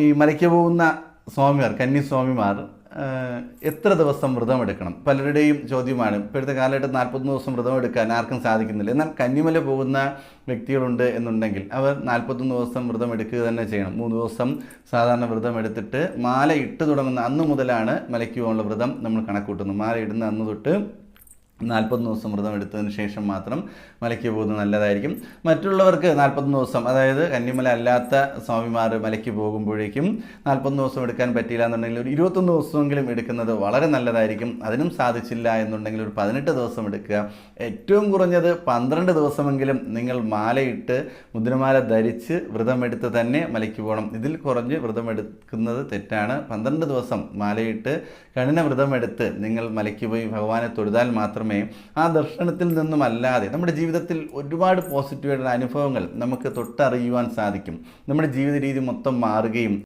ഈ മലയ്ക്ക് പോകുന്ന സ്വാമിമാർ, കന്യാസ്വാമിമാർ എത്ര ദിവസം വ്രതം എടുക്കണം? പലരുടെയും ചോദ്യമാണ്. ഇപ്പോഴത്തെ കാലഘട്ടത്തിൽ 40 ദിവസം വ്രതം എടുക്കാൻ ആർക്കും സാധിക്കുന്നില്ല. എന്നാൽ കന്നിമല പോകുന്ന വ്യക്തികളുണ്ട് എന്നുണ്ടെങ്കിൽ അവർ 41 ദിവസം വ്രതം എടുക്കുക തന്നെ ചെയ്യണം. 3 ദിവസം സാധാരണ വ്രതം എടുത്തിട്ട് മാല ഇട്ട് തുടങ്ങുന്ന അന്ന് മുതലാണ് മലയ്ക്ക് പോകാനുള്ള വ്രതം നമ്മൾ കണക്കൂട്ടുന്നത്. മാല ഇടുന്ന അന്ന് തൊട്ട് 40 ദിവസം വ്രതം എടുത്തതിന് ശേഷം മാത്രം മലയ്ക്ക് പോകുന്നത് നല്ലതായിരിക്കും. മറ്റുള്ളവർക്ക് 40 ദിവസം, അതായത് കന്നിമല അല്ലാത്ത സ്വാമിമാർ മലയ്ക്ക് പോകുമ്പോഴേക്കും 40 ദിവസം എടുക്കാൻ പറ്റിയില്ല എന്നുണ്ടെങ്കിൽ ഒരു 21 ദിവസമെങ്കിലും എടുക്കുന്നത് വളരെ നല്ലതായിരിക്കും. അതിനും സാധിച്ചില്ല എന്നുണ്ടെങ്കിൽ ഒരു 18 ദിവസം എടുക്കുക. ഏറ്റവും കുറഞ്ഞത് 12 ദിവസമെങ്കിലും നിങ്ങൾ മാലയിട്ട് മുദ്രമാല ധരിച്ച് വ്രതമെടുത്ത് തന്നെ മലയ്ക്ക് പോകണം. ഇതിൽ കുറഞ്ഞ് വ്രതമെടുക്കുന്നത് തെറ്റാണ്. 12 ദിവസം മാലയിട്ട് കഠിന വ്രതമെടുത്ത് നിങ്ങൾ മലയ്ക്ക് പോയി ഭഗവാനെ തൊഴുതാൽ മാത്രമേ ആ ദർശനത്തിൽ നിന്നുമല്ലാതെ നമ്മുടെ ജീവിതത്തിൽ ഒരുപാട് പോസിറ്റീവായിട്ടുള്ള അനുഭവങ്ങൾ നമുക്ക് തൊട്ടറിയുവാൻ സാധിക്കും. നമ്മുടെ ജീവിത രീതി മൊത്തം മാറുകയും